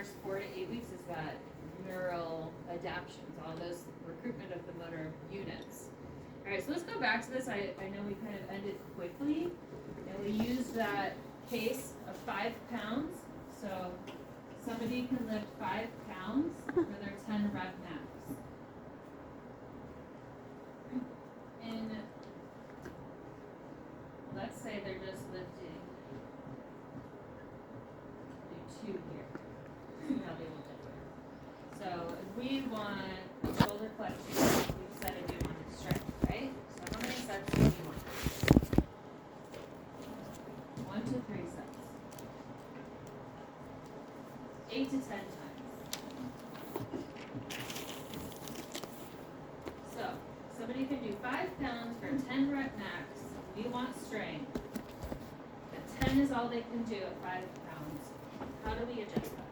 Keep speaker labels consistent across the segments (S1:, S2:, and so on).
S1: first 4 to 8 weeks is that neural adaptions, all those recruitment of the motor units. All right, so let's go back to this. I know we kind of ended quickly, and we used that case of 5 pounds. So somebody can lift 5 pounds for their 10 rep max. And let's say they're just lifting, do 2 here. That'll be a little different. So if we want shoulder flexion, we decided we wanted strength, right? So how many sets do we want? 1 to 3 sets. 8 to 10 times. So somebody can do 5 pounds for 10 rep max. We want strength. But 10 is all they can do at 5 pounds. How do we adjust that?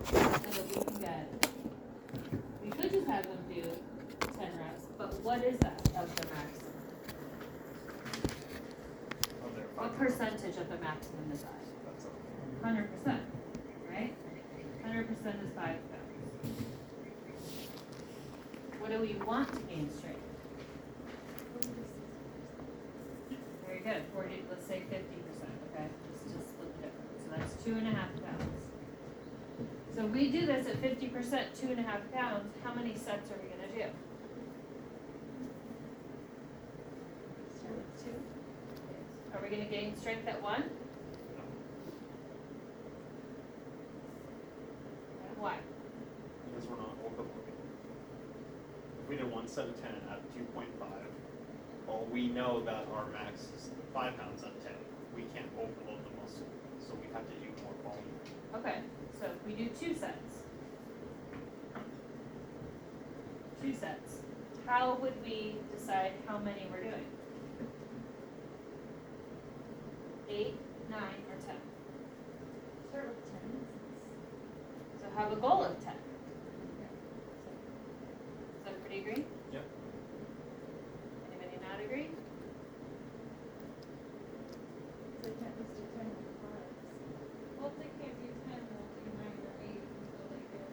S1: So that we can get, we could just have them do 10 reps, but what is that of the maximum? What percentage of the maximum is that? 100%, right? 100% is 5 pounds. What do we want to gain strength? Very good. 40, let's say 50%, okay? Just split the difference. So that's 2.5 pounds. So if we do this at 50%, 2.5 pounds, how many sets are we going to do?
S2: Start with 2.
S1: Are we going to gain strength at 1? Why?
S3: Because we're not overlooking. If we did 1 set of 10 at 2.5, well, we know that our max is 5 pounds at 10. We can't overload the muscle, so we have to do more volume.
S1: Okay, so if we do 2 sets. 2 sets. How would we decide how many we're doing? 8, 9, or 10?
S2: Start with 10.
S1: So have a goal of 10. Does everybody agree?
S3: Yep.
S1: Anybody not agree?
S2: So 10, let's do 10 with 5.
S4: Well, if they can't do 10, they'll do 9 or 8 until they get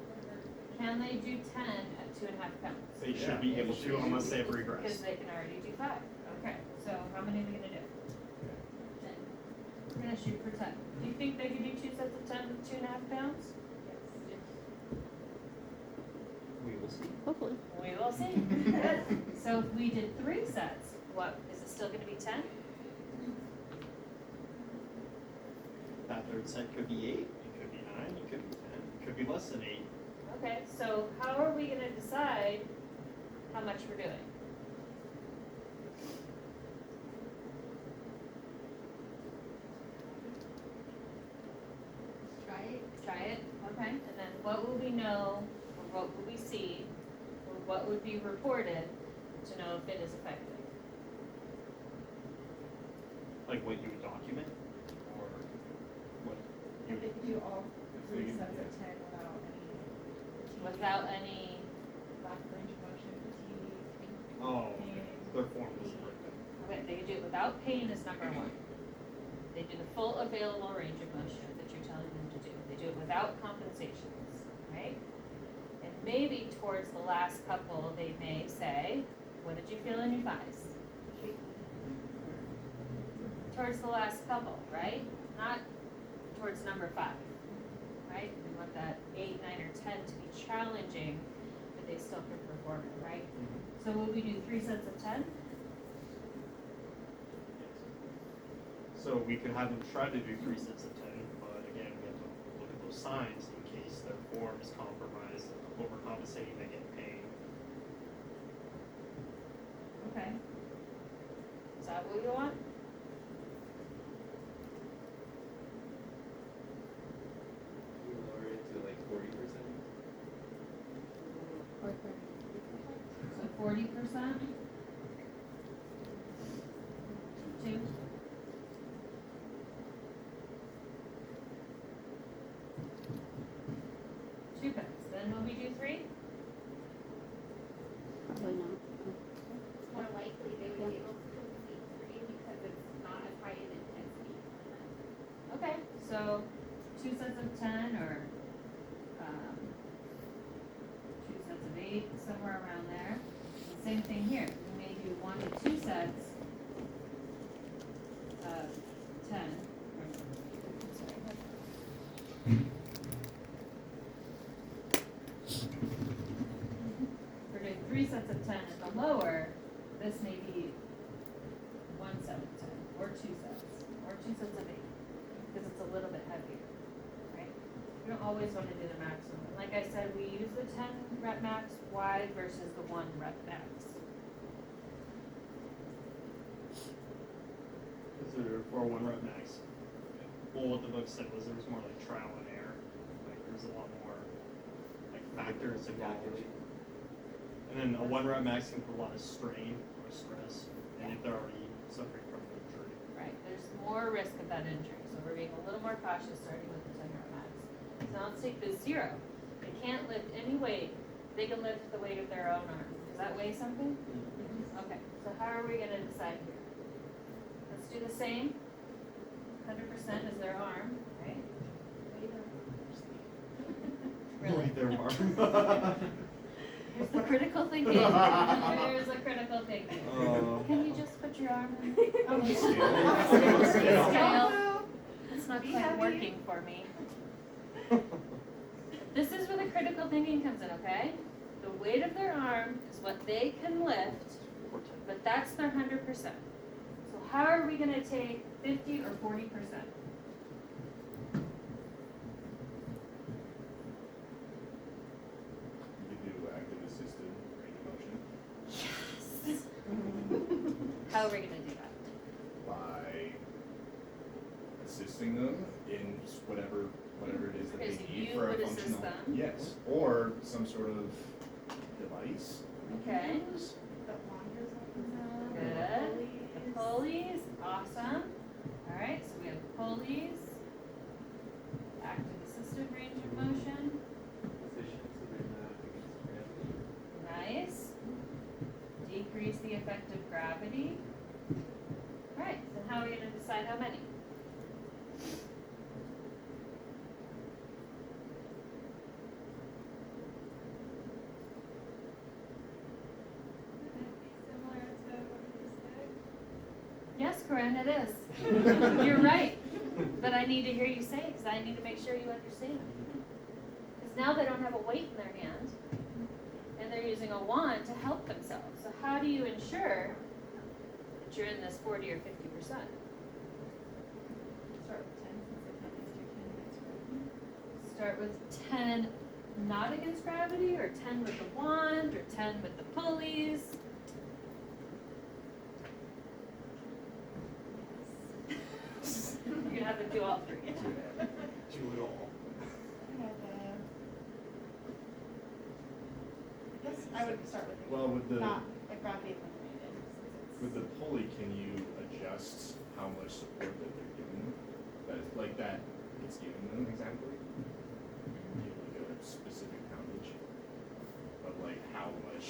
S4: whatever.
S1: Can they do 10 at 2.5 pounds?
S3: They should be able to unless they've
S1: Because
S3: regressed.
S1: they can already do 5. Okay, so how many are we gonna do? 10. We're gonna shoot for 10. Do you think they could do 2 sets of 10 with 2.5 pounds?
S2: Yes.
S3: We will see.
S5: Hopefully.
S1: We will see. Good. So if we did 3 sets, what, is it still gonna be 10?
S3: That third set could be 8, it could be 9, it could be 10, it could be less than 8.
S1: Okay, so how are we gonna decide how much we're doing?
S2: Try it.
S1: Try it, okay, and then what will we know, or what will we see, or what would be reported to know if it is effective?
S3: Like what you would document, or what you
S2: If they could do all
S3: if
S2: 3
S3: we-
S2: sets
S3: yeah.
S2: of 10 without any
S1: Without any,
S2: lack of range of motion, fatigue,
S3: Oh,
S2: pain.
S3: their form is written.
S1: okay, they can do it without pain is number 1. They do the full available range of motion that you're telling them to do. They do it without compensations, right? And maybe towards the last couple, they may say, what did you feel in your thighs? Towards the last couple, right? Not towards number 5, right? We want that 8, 9, or 10 to be challenging, but they still can perform it, right? So will we do 3 sets of 10?
S3: So we could have them try to do 3 sets of 10, but again, we have to look at those signs in case their form is compromised, overcompensating, they get pain.
S1: Okay. Is that what you want?
S6: We lower it to like 40%.
S2: Or 30.
S1: So 40%? 2? Two pets. Then will we do 3?
S5: Probably not.
S4: It's more likely they would be able to complete 3 because it's not as high an intensity for them.
S1: Okay, so 2 sets of 10 or 2 sets of 8, somewhere around there. And same thing here. We may do 1 to 2 sets of 10. We're doing 3 sets of 10 at the lower. This may be 1 set of 10 or 2 sets or 2 sets of 8 because it's a little bit heavier, right? You don't always want to do the maximum. Like I said, we use the 10 rep max wide versus the 1 rep max.
S3: For 1 rep max. Well, what the book said was there was more like trial and error. Like there's a lot more like factors involved. And then a 1 rep max can put a lot of strain or stress, and if they're already suffering from an injury.
S1: Right, there's more risk of that injury, so we're being a little more cautious starting with the 10 rep max. So now let's take the 0. They can't lift any weight. They can lift the weight of their own arm. Does that weigh something? Okay, so how are we gonna decide here? Let's do the same. 100% is their arm, right? Really?
S3: Their arm.
S1: Here's the critical thinking. Here's the critical thinking. Can you just put your arm in? Oh,
S3: Scale.
S1: Scale. It's not
S2: Be
S1: quite
S2: happy.
S1: working for me. This is where the critical thinking comes in, okay? The weight of their arm is what they can lift, but that's their 100%. So how are we gonna take 50 or 40%?
S5: You could do active assisted range of motion
S1: Yes. How are we gonna do that?
S5: by assisting them in whatever it is that
S1: Okay,
S5: they
S1: so
S5: need
S1: you
S5: for a
S1: would assist
S5: functional.
S1: them.
S5: Yes, or some sort of device.
S1: Okay.
S2: The wanders up and down.
S1: Good. The
S2: The
S1: pulleys, awesome. Alright, so we have pulleys, active assisted range of motion,
S6: Position so they're not against gravity.
S1: nice. Decrease the effect of gravity. Alright, so how are we gonna decide how many?
S4: Similar to what you said.
S1: Yes, Corinne, it is. You're right. But I need to hear you say it because I need to make sure you understand. Because now they don't have a weight in their hand and they're using a wand to help themselves. So how do you ensure that you're in this 40 or 50%?
S2: Start with 10 since they can't use your 10 against gravity.
S1: Start with 10 not against gravity, or 10 with the wand, or 10 with the pulleys. You're gonna have to do all 3.
S3: Do it all.
S2: I have I guess I would start with
S5: Well, with the
S2: not like gravity eliminated since
S5: with
S2: it's.
S5: the pulley, can you adjust how much support that they're giving them? That like that it's giving them exactly. You know, like a specific poundage, but like how much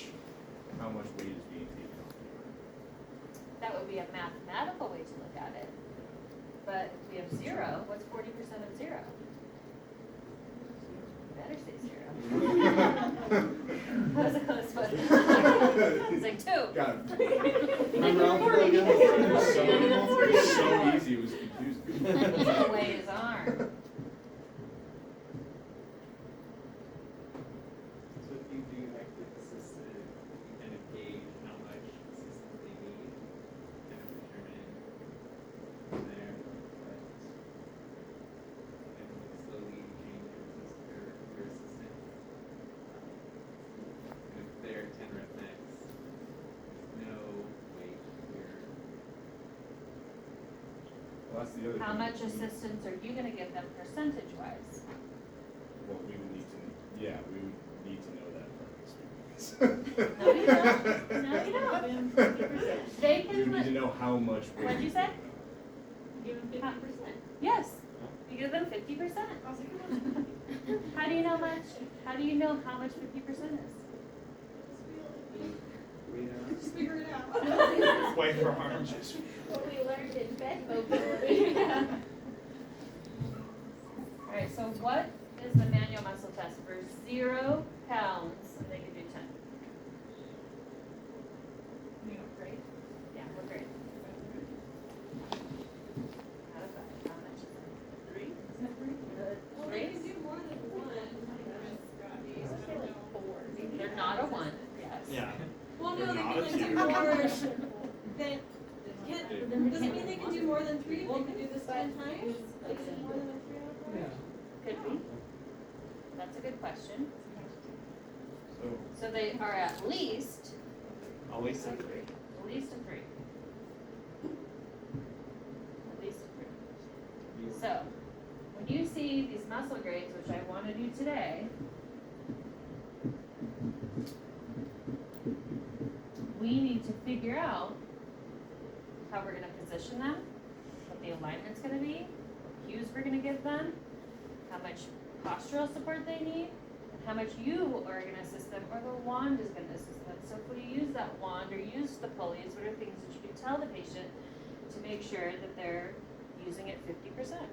S5: weight is being taken off the arm.
S1: That would be a mathematical way to look at it. But if we have 0, what's 40% of 0? Better say 0. That was a close one. It's like 2.
S5: Got it. Remember algebra again? It was so easy, it was confusing.
S1: He's gonna weigh his arm.
S6: So if you do active assisted, you kind of gauge how much assistance they need, kind of determine from there, but and slowly change your assistant. And if they're 10 rep max, there's no weight here.
S5: Well, that's the other
S1: How
S5: thing.
S1: much assistance are you gonna give them percentage-wise?
S5: Well, we would need to, we would need to know that from experience.
S1: No, you don't. No, you don't.
S2: 50%.
S1: They
S5: We
S1: can,
S5: would need to know how much weight.
S1: what'd you say?
S2: Give them 50%.
S1: Yes, you give them 50%.
S2: I was like,
S1: How do you know how much 50% is?
S2: just figure it out.
S3: Wait for arms. Just
S1: What we learned in bed mobility. Alright, what is the manual muscle test for 0 pounds? And they can do 10. Great. Yeah, we're great. Out of 5. How much is it? 3? Is that 3? Good.
S4: Well, they can do more than one.
S1: They're not a 1. Yes.
S3: Yeah.
S4: Well,
S3: They're
S4: no, they
S3: not
S4: can
S3: a
S4: like do
S3: two.
S4: more than, doesn't mean they can do more than 3, they can do this 10 times? They can do more than a 3 out of 5?
S1: Could be. That's a good question.
S5: So,
S1: So they are at least
S3: Always
S1: a
S3: say
S1: 3.
S3: three.
S1: At least a 3. At least a 3. So, when you see these muscle grades, which I want to do today, we need to figure out how we're going to position them, what the alignment's going to be, what cues we're going to give them, how much postural support they need, and how much you are going to assist them or the wand is going to assist them. So if we use that wand or use the pulleys, what are things that you can tell the patient to make sure that they're using it 50%?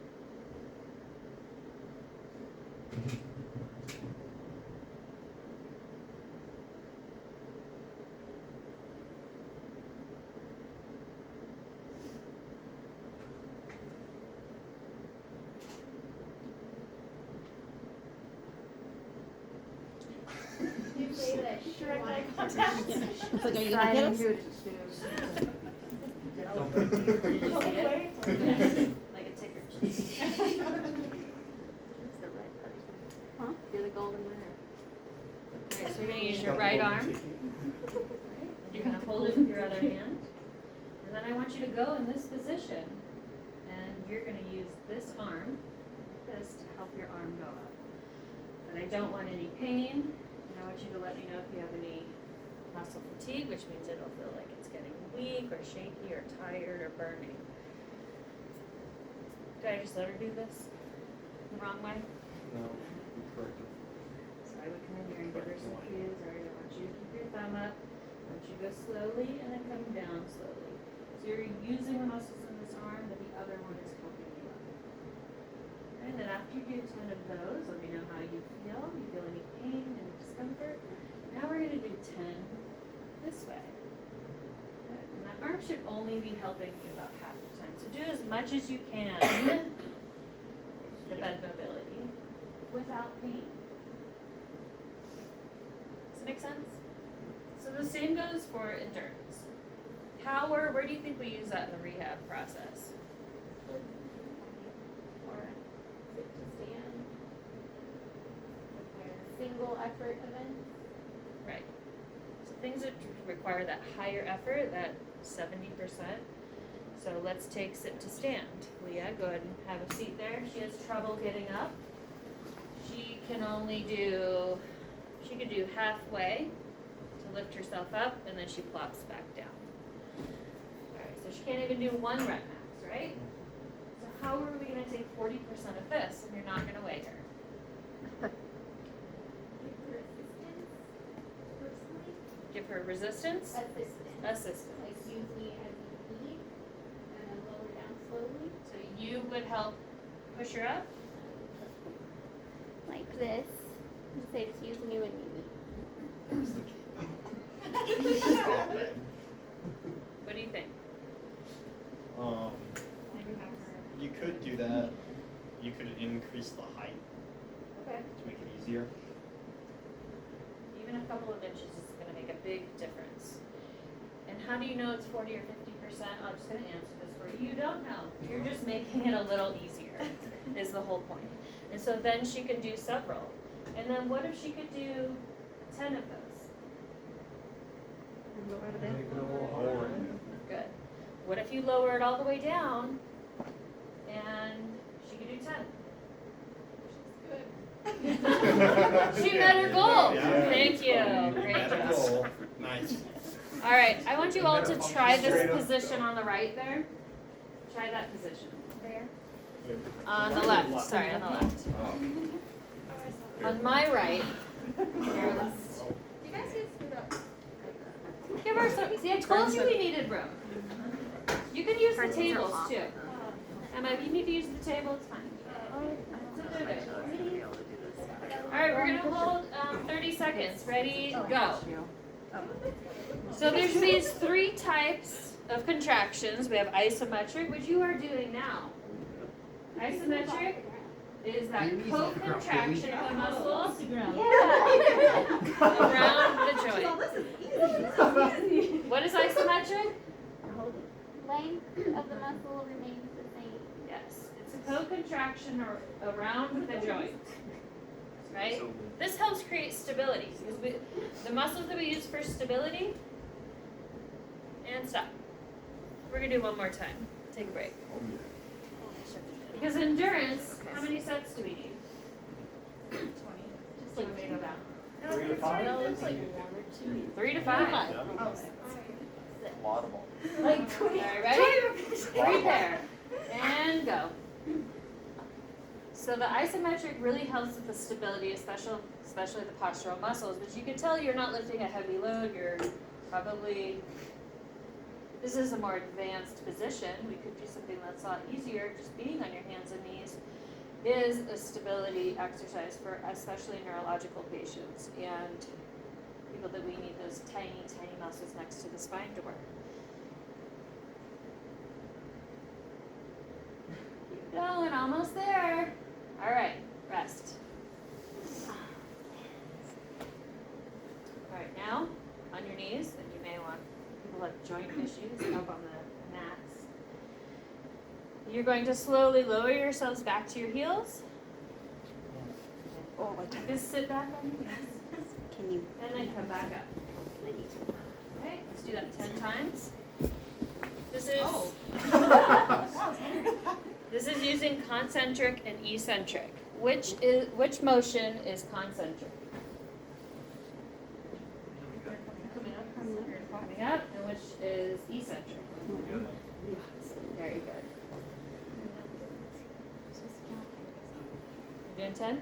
S2: You say that Shrek like
S7: It's like, are you gonna get us?
S1: Did you see it? Like a ticker.
S7: It's the right person. Huh? You're the golden winner.
S1: Alright, so you're gonna use your right arm. You're gonna hold it with your other hand. And then I want you to go in this position. And you're gonna use this arm, like this, to help your arm go up. But I don't want any pain. And I want you to let me know if you have any muscle fatigue, which means it'll feel like it's getting weak or shaky or tired or burning. Did I just let her do this the wrong way?
S3: No, correct.
S1: So I would come in here and give her some cues. All right, I want you to keep your thumb up. I want you to go slowly and then come down slowly. So you're using the muscles in this arm, but the other one is helping you up. And then after you do 10 of those, let me know how you feel. You feel any pain, any discomfort? Now we're going to do 10 this way. Good. And that arm should only be helping you about half the time. So do as much as you can, the bend mobility, without pain. Does it make sense? So the same goes for endurance. Power, where do you think we use that in the rehab process?
S2: or sit to stand. Single effort events.
S1: Right. So things that require that higher effort, that 70%. So let's take sit to stand. Leah, go ahead and have a seat there. She has trouble getting up. She can do halfway to lift herself up, and then she plops back down. Alright, so she can't even do 1 rep max, right? So how are we gonna take 40% of this, and you're not gonna weigh her?
S2: Give her assistance. Personally.
S1: Give her resistance?
S2: Assistance.
S1: Assistance.
S2: Like use me as you need, and then lower down slowly.
S1: So you would help push her up?
S7: Like this. You say just use me when you need.
S1: What do you think?
S2: Maybe have her.
S3: You could do that. You could increase the height
S1: Okay.
S3: to make it easier.
S1: Even a couple of inches is gonna make a big difference. And how do you know it's 40 or 50%? I'm just gonna answer this for you. You don't know. You're just making it a little easier, is the whole point. And so then she can do several. And then what if she could do 10 of those? Good. What if you lower it all the way down and she could do 10? She met her goal.
S3: Yeah.
S1: Thank you. Great job.
S3: Goal. Nice.
S1: All right, I want you all to try this position on the right there. Try that position.
S2: There.
S1: On the left, sorry, on the left.
S5: oh,
S1: On my right,
S2: You guys get screwed up.
S1: give her some, see, I told you we needed room. You can use the tables too. Emma, if you need to use the table, it's fine. So do it. seconds. Ready, go. So there's these 3 types of contractions. We have isometric, which you are doing now. Isometric is that co-contraction of the muscles around the joint. What is isometric?
S7: Length of the muscle remains the same.
S1: Yes, it's a co-contraction around the joint, right? This helps create stability because the muscles that we use for stability, and stop. We're gonna do one more time. Take a break. Because endurance, how many sets do we need?
S2: 20.
S1: Just like me go down.
S3: 3 to 5?
S2: No, it's like 1 or 2.
S1: 3 to 5.
S2: Oh,
S3: Laudable.
S2: like 20.
S1: All right, ready? Prepare. And go. So the isometric really helps with the stability, especially the postural muscles. But you can tell you're not lifting a heavy load. You're probably, this is a more advanced position. We could do something that's a lot easier. Just being on your hands and knees is a stability exercise for especially neurological patients and people that we need those tiny, tiny muscles next to the spine to work. Keep going, almost there. All right, rest. All right, now on your knees, and you may want people with joint issues up on the mats. You're going to slowly lower yourselves back to your heels.
S7: Oh, my God.
S1: Just sit back on your knees.
S7: Can you?
S1: And then come back up. Okay, let's do that 10 times. This is this is using concentric and eccentric. Which motion is concentric? Coming up, and which is eccentric? Very good. You doing 10?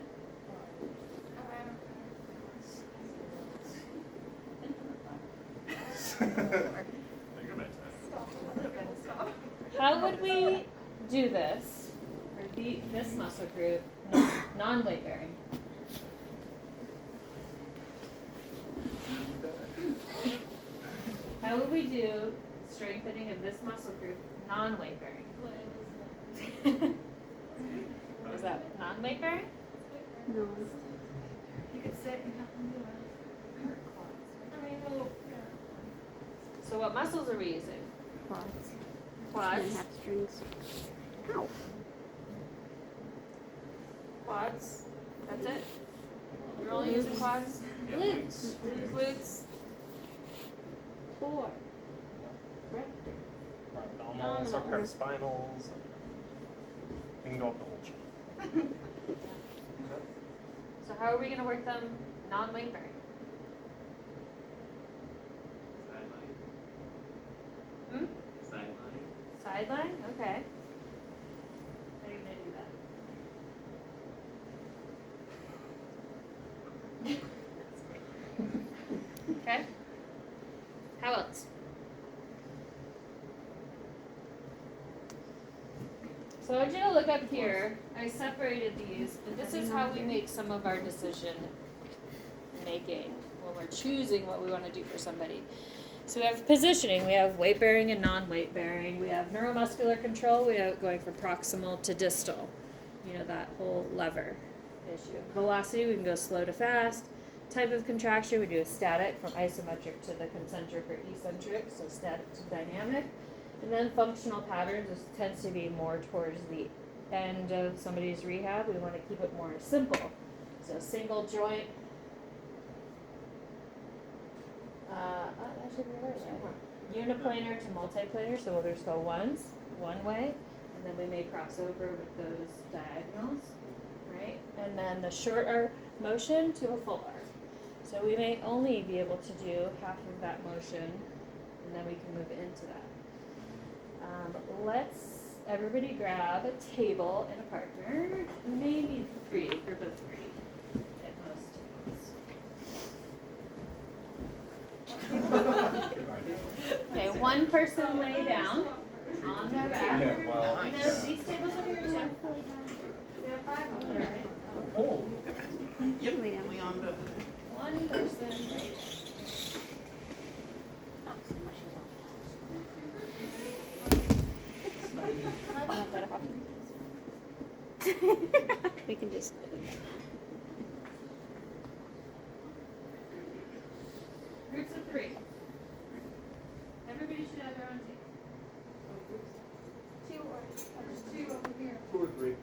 S1: How would we do this, or this muscle group, non-weight bearing? How would we do strengthening of this muscle group, non-weight bearing? Is that non-weight bearing?
S7: No.
S2: You could sit and have them do it.
S1: So what muscles are we using?
S7: Quads.
S1: Quads.
S7: And hamstrings. Ow.
S1: Quads. That's it? We're only using quads? Glutes. Glutes.
S7: 4.
S3: Abdominals, or paraspinals. We can go up the whole chain.
S1: So how are we going to work them non-weight bearing?
S6: Sideline.
S1: Hmm?
S6: Sideline.
S1: Sideline? Okay. How are you going to do that? Okay. How else? So I want you to look up here. I separated these, and this is how we make some of our decision making when we're choosing what we want to do for somebody. So we have positioning, we have weight bearing and non-weight bearing, we have neuromuscular control, we have going from proximal to distal, you know, that whole lever issue. Velocity, we can go slow to fast. Type of contraction, we do a static from isometric to the concentric or eccentric, so static to dynamic. And then functional patterns, this tends to be more towards the end of somebody's rehab. We want to keep it more simple. So single joint. That should be right. Uniplanar to multiplanar, so we'll just go once, one way, and then we may cross over with those diagonals, right? And then the short arc motion to a full arc. So we may only be able to do half of that motion, and then we can move into that. Let's everybody grab a table and a partner, maybe 3, group of 3 at most. Okay, one person lay down on their back.
S3: Yeah, well,
S1: And these tables are here too. We have 5 of them, right?
S3: oh,
S7: Lay down.
S1: One
S4: one person.
S7: We can just.
S1: Groups of 3. Everybody should have their own team.
S4: 2 or
S1: There's 2 over here.
S6: 2 or 3.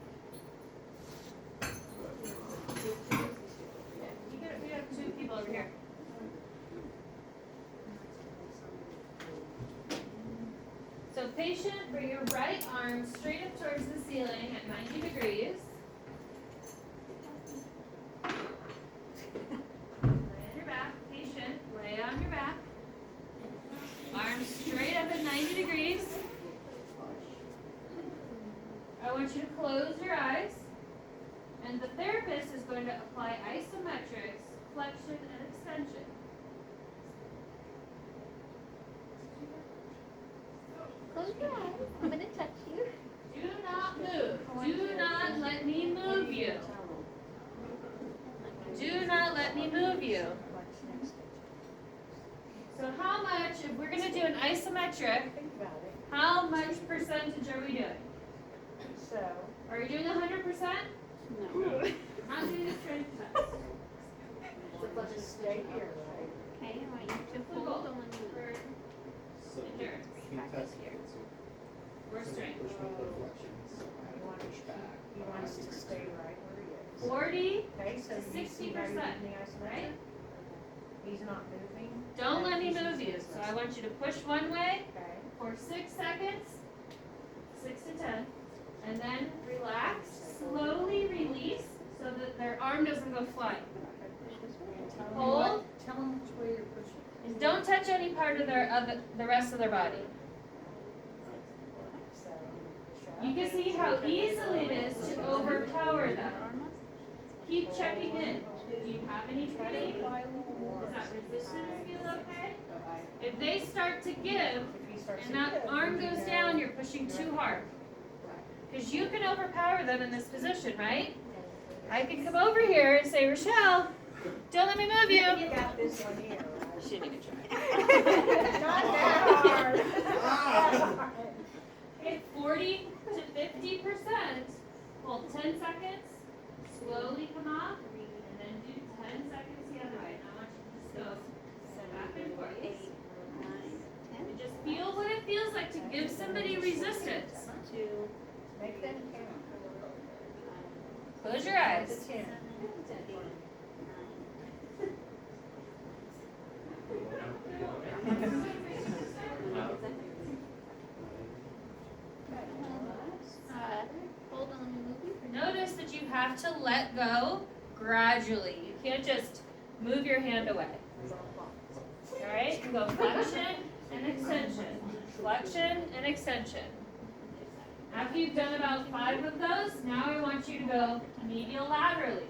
S1: We have 2 people over here. So patient, bring your right arm straight up towards the ceiling at 90 degrees. Lay on your back. Patient, lay on your back. Arms straight up at 90 degrees. I want you to close your eyes. And the therapist is going to apply isometrics, flexion, and extension.
S7: Close your eyes. I'm gonna touch you.
S1: Do not move. Do not let me move you. Do not let me move you. So how much, if we're going to do an isometric, how much percentage are we doing?
S4: so.
S1: Are you doing 100%?
S7: No.
S1: Not doing the strength test.
S4: Just stay here, right?
S7: Okay, I want you to
S1: Cool.
S7: hold on the
S1: For
S6: So
S1: endurance.
S6: we test it. So
S1: Or strength.
S6: push my deflections. So I had to push back.
S4: You want us to stay right where he is.
S1: 40
S4: Okay, so
S1: to
S4: you see how
S1: 60%,
S4: you're doing the isometric?
S1: right?
S4: He's not moving.
S1: Don't let me
S4: He's
S1: move you.
S4: using
S1: So I want you to push one way
S4: Okay.
S1: for 6 seconds, 6 to 10, and then relax, slowly release so that their arm doesn't go flying. Hold,
S4: Tell him which way you're pushing.
S1: and don't touch any part of the rest of their body.
S4: So,
S1: You can see how easily it is to overpower them. Keep checking in. Do you have any pain? Does that resistance feel okay? If they start to give, and that arm goes down, you're pushing too hard. Because you can overpower them in this position, right? I can come over here and say, Rochelle, don't let me move you.
S4: You got this one here, right?
S1: She didn't even try.
S4: Not that hard.
S1: Okay, 40 to 50%. Hold 10 seconds. Slowly come off, and then do 10 seconds the other way. And I want you to just go back and forth. And just feel what it feels like to give somebody resistance.
S4: Make them count.
S1: Close your eyes.
S4: To 10.
S7: Hold on, let me move you.
S1: Notice that you have to let go gradually. You can't just move your hand away. Alright? You go flexion and extension. Flexion and extension. After you've done about 5 of those, now I want you to go medial laterally.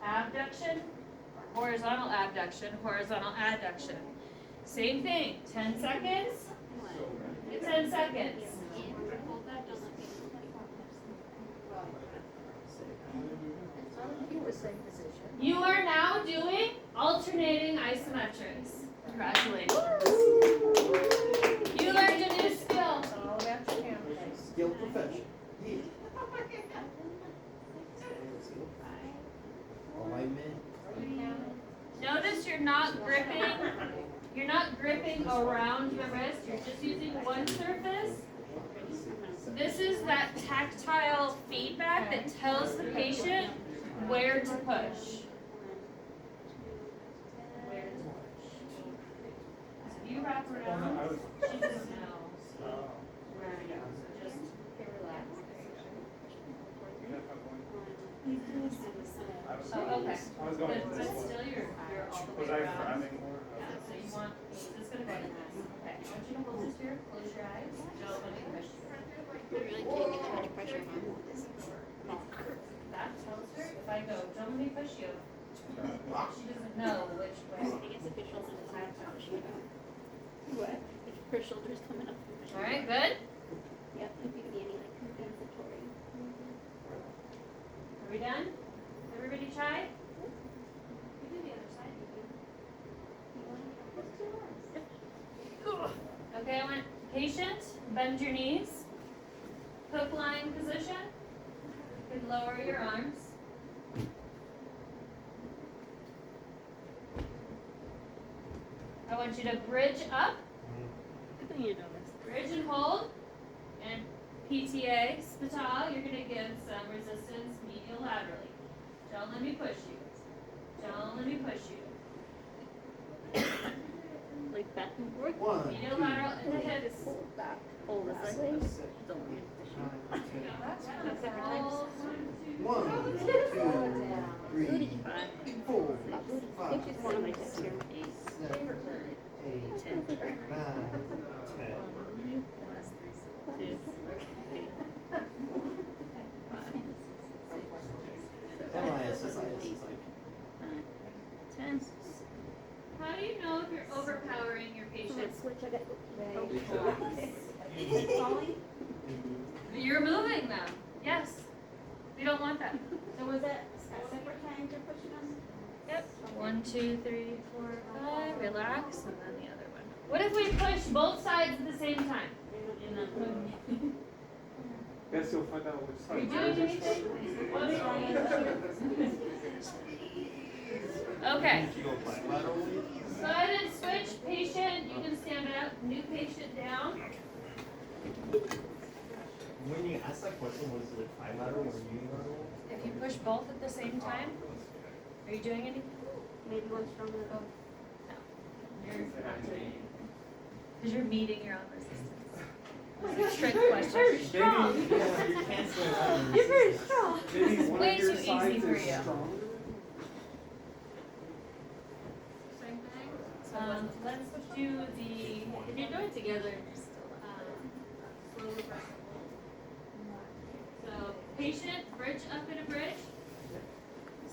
S1: Abduction, horizontal abduction, horizontal adduction. Same thing. 10 seconds. 10 seconds.
S7: Hold that, don't let me
S4: Keep the same position.
S1: You are now doing alternating isometrics. Congratulations. You learned a new skill.
S4: It's all about your hand face.
S6: Skill profession. Yeah. All my men.
S1: Notice you're not gripping. You're not gripping around the wrist. You're just using one surface. This is that tactile feedback that tells the patient where to push. Where to push. So if you wrap around, she doesn't know where to go. So just relax. Oh, okay. But still, you're all the way around. Yeah, so you want, this is gonna go like this. Okay, I want you to hold this here, close your eyes, don't let me push you.
S7: You really can't get too much pressure on this.
S1: That tells her, if I go, don't let me push you, she doesn't know which way.
S7: I guess if your shoulders is high, push it up. What? If her shoulder's coming up.
S1: Alright, good?
S7: Yep, if you need any like compensatory.
S1: Are we done? Everybody try? You do the other side, you do. Okay, I want patient, bend your knees. Hook line position. You can lower your arms. I want you to bridge up,
S7: You know this.
S1: bridge and hold, and PTA, spital, you're gonna give some resistance medial laterally. Don't let me push you. Don't let me push you.
S7: Like back and forth.
S1: Medial lateral in the hips.
S7: Hold back. Hold this way. Don't let me push you.
S8: One, two, three, four,
S7: I think she's one of my tips here.
S8: 7, 8,
S7: 10.
S8: 9, 10.
S7: 2.
S8: MIS is like
S7: 10.
S1: How do you know if you're overpowering your patient?
S7: Switch. I got.
S1: You're moving them. Yes. We don't want that.
S2: So was that a separate time you're pushing on?
S1: Yep. 1, 2, 3, 4, 5. Relax, and then the other one. What if we push both sides at the same time?
S6: Guess you'll find out which
S1: Are you
S6: side.
S1: doing anything? Okay. Go ahead and switch. Patient, you can stand up. New patient down.
S3: When you asked that question, was it bilateral or unilateral?
S1: If you push both at the same time, are you doing anything?
S7: Maybe one stronger than both.
S1: You're not doing anything. Because you're meeting your own resistance. It's a trick
S4: You're
S1: question.
S4: strong.
S3: You're canceling out.
S4: You're very strong.
S6: Maybe
S1: This is
S6: one
S1: way
S6: of your
S1: too easy
S6: sides
S1: for
S6: is
S1: you.
S6: stronger.
S1: Same thing. Let's do the, if you're doing it together, slow reversible. So, patient, bridge up in a bridge.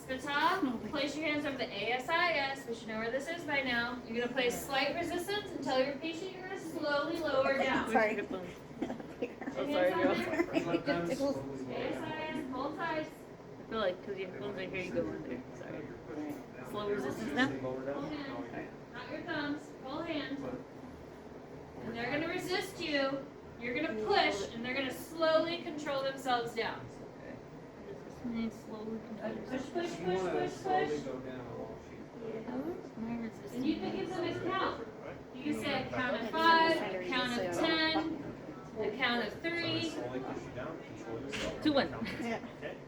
S1: Spita, place your hands over the ASIS, we should know where this is by now. You're gonna place slight resistance and tell your patient you're gonna slowly lower down.
S7: Sorry.
S1: Oh,
S7: sorry, girl.
S1: ASIS, both sides.
S7: I feel like because your phones are here, you go under. Sorry. Slow resistance now.
S6: Lower down?
S1: Full hand, not your thumbs, full hand. And they're gonna resist you. You're gonna push, and they're gonna slowly control themselves down.
S7: Slowly.
S1: Push, push,
S6: You
S1: push,
S6: wanna
S1: push,
S6: slowly
S1: push.
S6: go down while she.
S1: And you can give them a count. You can say a count of 5, a count of 10, a count of 3,
S6: Slowly push you down, control yourself.
S7: 2, 1.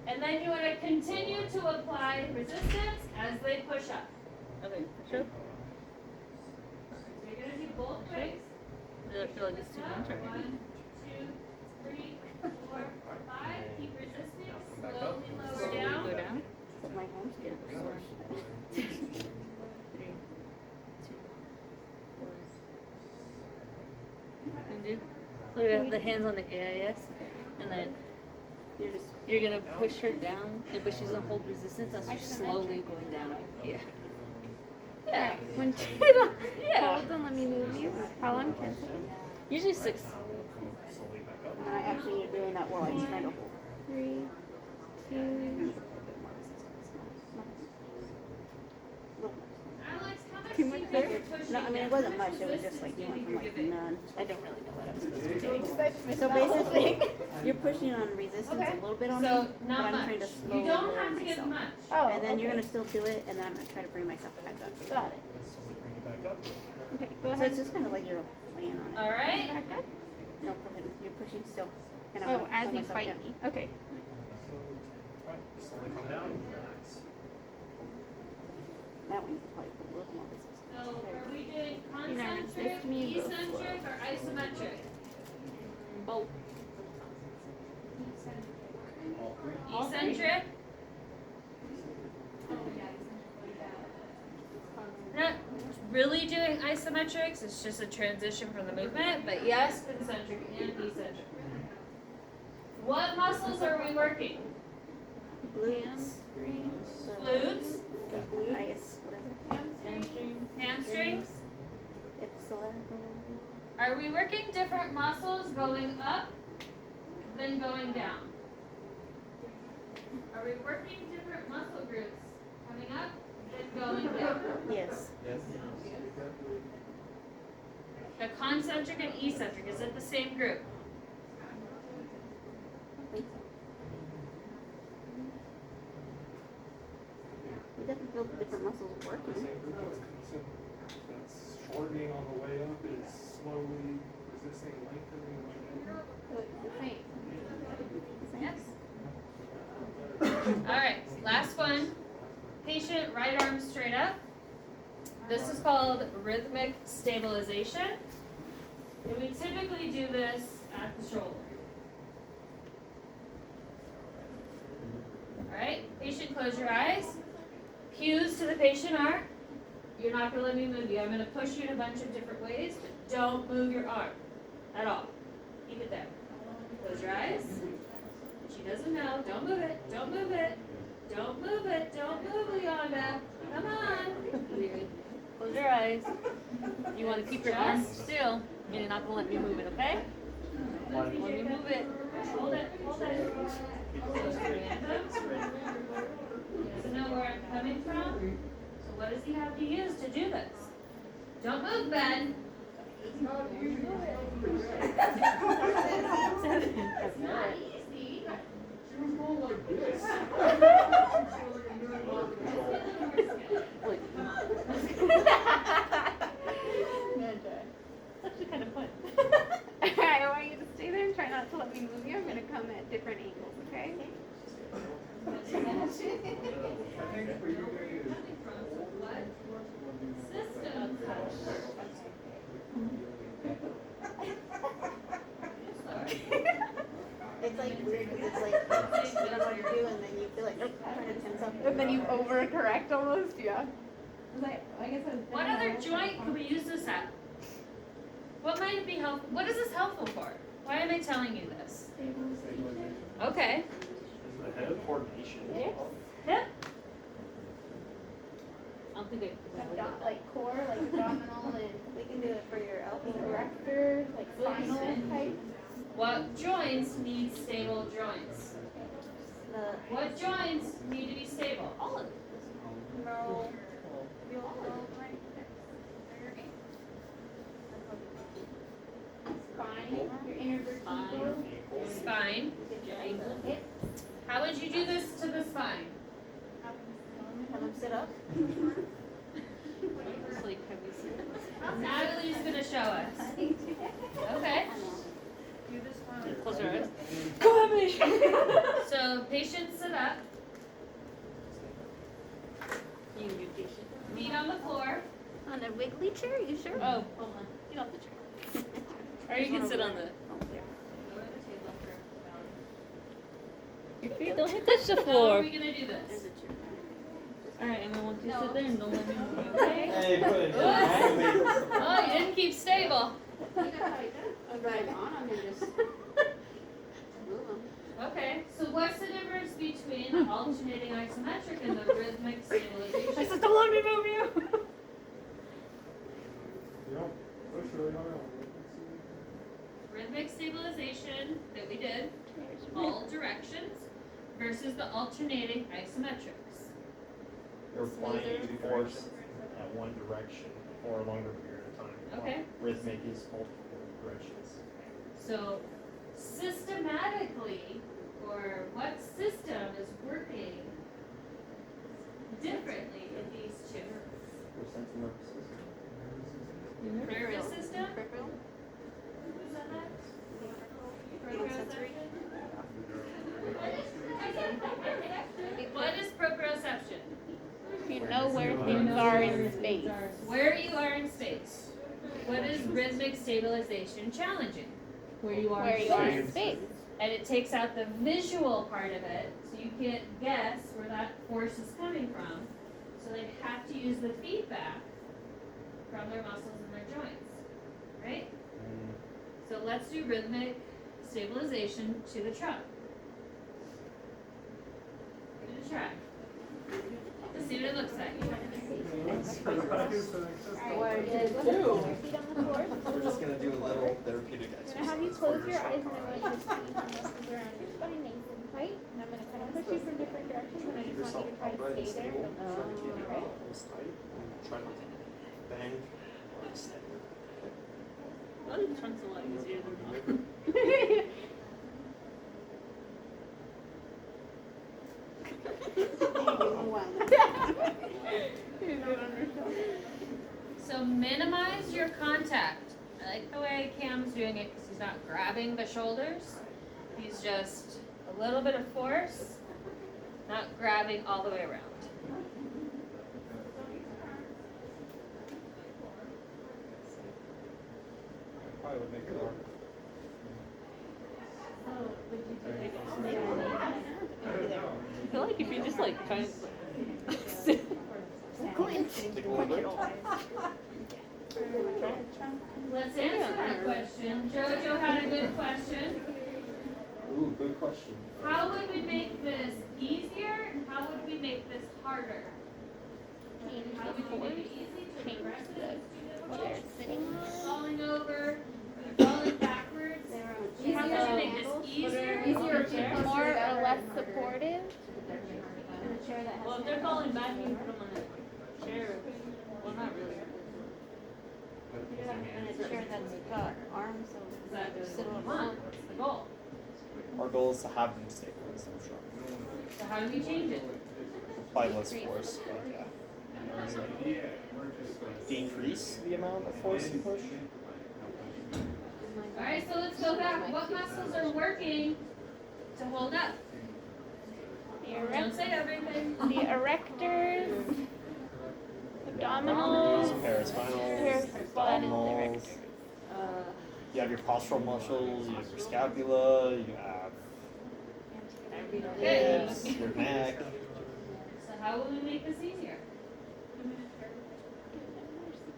S1: and then you want to continue to apply resistance as they push up.
S7: Okay. Sure.
S1: So you're gonna do both ways.
S7: I feel like it's too much.
S1: 1, 2, 3, 4, 5. Keep resisting. Slowly lower down.
S7: Go down. My home skin. 3, 2, 4. And do. Look at the hands on the AIS, and then you're gonna push her down, but she's gonna hold resistance as she's slowly going down. Yeah. Yeah.
S2: When you don't
S7: Yeah.
S2: hold, don't let me move you. How long can it?
S7: Usually 6.
S9: And I actually am doing that while I'm trying to hold.
S2: 3, 2.
S1: Alex, how much
S2: Too
S1: do
S2: much
S1: you
S2: there?
S1: think you're pushing
S9: No, I mean, it
S1: down?
S9: wasn't
S1: How
S9: much, it was just like,
S1: resistance
S9: you went
S1: do
S9: from
S1: think
S9: like
S1: you're giving?
S9: none. I don't really know what I was supposed to do. So
S2: So
S9: basically, you're pushing on resistance
S1: Okay.
S9: a little bit on
S1: So,
S9: me, but
S1: not
S9: I'm
S1: much.
S9: trying to
S1: You
S9: slowly
S1: don't
S9: lower
S1: have to give
S9: myself.
S1: much.
S2: Oh,
S9: And then you're
S2: okay.
S9: gonna still do it, and then I'm gonna try to bring myself back up.
S2: Got it. Okay, go
S9: So
S2: ahead.
S9: it's just kind of like you're laying on it.
S1: All right.
S2: Back up.
S9: No, go ahead, you're pushing still. And I'm
S2: Oh,
S9: gonna
S2: as
S9: pull
S2: you
S9: myself
S2: fight
S9: down.
S2: me. Okay.
S3: Slowly come down, relax.
S9: That one you can probably put a little more resistance.
S1: So are we doing
S2: You're not
S1: concentric,
S2: resist me, go
S1: eccentric, or isometric?
S7: Both.
S3: All three.
S1: Eccentric. Not really doing isometrics, it's just a transition from the movement, but yes, concentric and eccentric. What muscles are we working?
S9: Glutes.
S1: Glutes,
S9: Whatever.
S1: hamstrings.
S9: Ipsila.
S1: Are we working different muscles going up than going down? Are we working different muscle groups coming up than going down?
S9: Yes.
S3: Yes.
S1: The concentric and eccentric, is it the same group?
S9: We definitely feel the different muscles working.
S10: That's shortening on the way up is slowly resisting lengthening on the way down.
S1: Yes. Alright, last one. Patient, right arm straight up. This is called rhythmic stabilization. And we typically do this at the shoulder. Alright, patient, close your eyes. Cues to the patient are, you're not going to let me move you. I'm going to push you in a bunch of different ways, but don't move your arm at all. Keep it there. Close your eyes. She doesn't know. Don't move it. Don't move it. Don't move it. Don't move, Leonda. Come on.
S7: Close your eyes. You want to keep your arm still, and you're not going to let me move it, okay? Let me move it.
S1: Hold it. Hold it. He doesn't know where I'm coming from. So what does he have to use to do this? Don't move, Ben. It's not easy.
S10: She was going like this.
S7: It's actually kind of fun.
S9: Alright, I want you to stay there and try not to let me move you. I'm gonna come at different angles, okay?
S10: I think for you guys,
S1: System.
S9: It's like weird because it's like you don't know what to do and then you feel like trying to tense up and then you overcorrect almost, yeah.
S1: What other joint can we use this at? What might it be helpful? What is this helpful for? Why am I telling you this? Okay.
S3: The head of coordination.
S1: Hip?
S7: I don't think
S9: Like core, like abdominal, and we can do it for your elbow erector, like spinal type.
S1: What joints need stable joints? What joints need to be stable? All of them.
S9: No. Spine, your inner vertebral.
S1: Spine. How would you do this to the spine?
S9: Have them sit up.
S7: it's like, have you seen it?
S1: Natalie's gonna show us. Okay.
S7: Close your eyes.
S1: So patients sit up,
S7: You can do patient.
S1: feet on the floor.
S9: On a wiggly chair, you sure?
S7: Oh, hold on. Get off the chair. Or you can sit on the. Your feet don't hit touch the
S1: How are
S7: floor.
S1: we gonna do this?
S7: Alright, and then once you sit there and don't let me move you, okay?
S3: Hey, put it
S1: Oh, you didn't keep stable.
S9: I'm right on them and just move them.
S1: Okay, so what's the difference between the alternating isometric and the rhythmic
S7: I
S1: stabilization?
S7: said, don't let me move you!
S10: you don't push really hard on it.
S1: Rhythmic stabilization that we did, all directions, versus the alternating isometrics.
S3: You're applying force at one direction for a longer period of time.
S1: Okay.
S3: Rhythmic is multiple directions.
S1: So systematically, or what system is working differently in these two?
S8: Your central nervous system.
S1: Nervous system?
S9: Peripheral.
S1: Who's on that?
S9: Sensory.
S1: What is proprioception?
S9: You know where things are in space.
S1: Where you are in space. What is rhythmic stabilization challenging?
S7: Where you are.
S9: Where you are in space.
S1: And it takes out the visual part of it, so you can't guess where that force is coming from. So they have to use the feedback from their muscles and their joints, right? So let's do rhythmic stabilization to the trunk. Give it a try. Let's see what it looks like.
S8: We're just gonna do a little therapeutic
S9: I'm gonna
S8: exercise.
S9: have you close your eyes and I want you to squeeze the muscles around your spine nice and tight. And I'm gonna kind of push you from different directions and I
S8: Keep
S9: just want
S8: yourself
S9: you to try to
S8: upright and
S9: stay there.
S8: stable. Try to keep your elbows tight. And try not to bend or extend.
S7: Oh, the trunk's a lot easier than mine.
S1: So minimize your contact. I like the way Cam's doing it because he's not grabbing the shoulders. He's just a little bit of force, not grabbing all the way around.
S10: Probably would make it hard.
S7: I feel like if you just like kind of
S1: Let's answer that question. Jojo had a good question.
S8: Ooh, good question.
S1: How would we make this easier and how would we make this harder? How would we make it easy to progress it?
S9: What they're sitting on.
S1: Falling over, falling backwards. How would you make this easier?
S9: More or less supportive. In a chair that has.
S7: well, if they're falling back, you can put them on a chair. Well, not really.
S9: In a chair that's got arms so that they sit on
S1: Come on, what's the goal?
S8: Our goal is to have them stay close, I'm sure.
S1: So how do we change it?
S8: Apply less force, but yeah. So, decrease the amount of force you push.
S1: Alright, so let's go back. What muscles are working to hold up? Don't say everything.
S9: The erectors, abdominals,
S8: Paraspinals, abdominals.
S7: Uh,
S8: You have your postural muscles, you have your scapula, you have your hips, your neck.
S1: So how will we make this easier?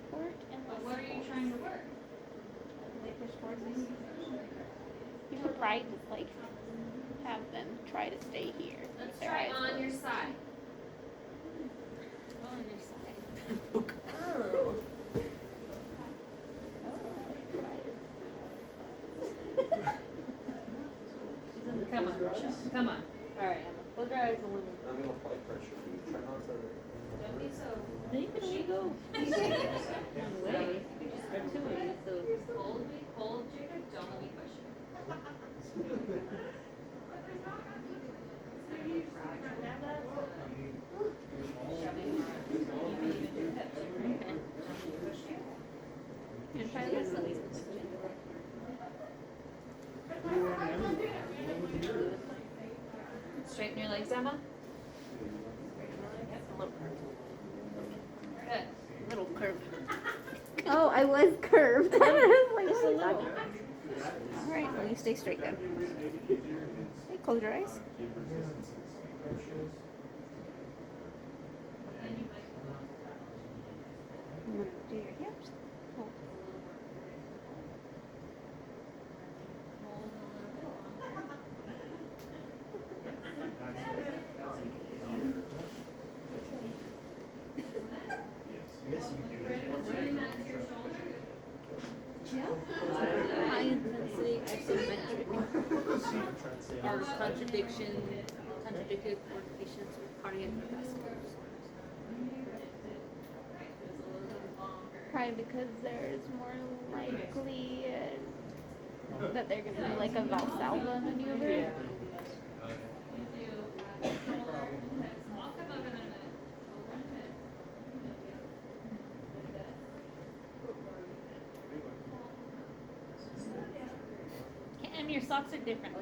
S9: support and
S1: But what are you trying to work?
S9: You could probably just like have them try to stay here.
S1: Let's
S9: with their
S1: try
S9: eyes
S1: on
S9: closed.
S1: your side.
S7: on your side.
S1: Oh. Come on, Rochelle. Come on.
S7: Alright, Emma. Close your eyes and women.
S8: I'm gonna apply pressure. Try not to.
S1: Don't be so.
S7: Then you can let go. One way. You just grab two ways, so.
S1: Hold me, hold Jacob. Don't let me push you.
S7: You can try this at least.
S1: Straighten your legs, Emma. Good.
S7: Little curve.
S9: Oh, I was curved. I was like, what are you talking about? All right, well, you stay straight then. Okay, close your eyes. I'm gonna do your hips. Hold.
S7: High intensity isometric or contradicted for patients with cardiac or vascular disorders.
S9: Probably because there's more likely that they're gonna do like a Valsalva maneuver.
S7: Cam, your socks are different.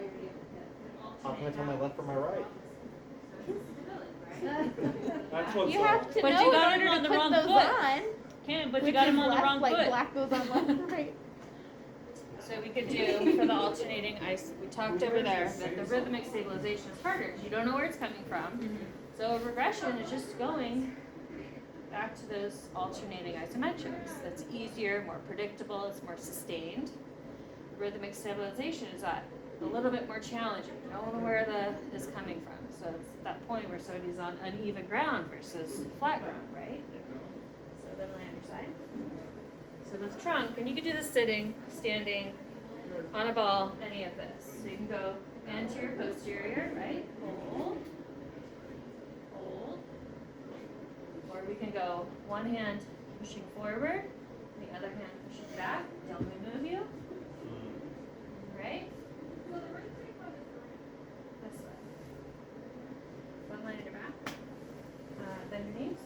S8: How can I tell my left from my right?
S10: That's what's
S9: You have to
S7: But
S9: know
S7: you got
S9: in
S7: them
S9: order
S7: on
S9: to
S7: the
S9: put
S7: wrong
S9: those
S7: foot.
S9: on.
S7: Cam, but you
S9: Which
S7: got
S9: is
S7: them on the
S9: left,
S7: wrong
S9: like
S7: foot.
S9: black goes on left and right.
S1: So we could do for the alternating ice, we talked over there that the rhythmic stabilization is harder because you don't know where it's coming from. So regression is just going back to those alternating isometrics. That's easier, more predictable, it's more sustained. Rhythmic stabilization is a little bit more challenging. You don't know where the is coming from. So it's that point where somebody's on uneven ground versus flat ground, right? So then lay on your side. So the trunk, and you can do this sitting, standing, on a ball, any of this. So you can go anterior, posterior, right? Hold. Hold. Or we can go one hand pushing forward, the other hand pushes back. Don't move you. Right? This way. One line in your back. Bend your knees.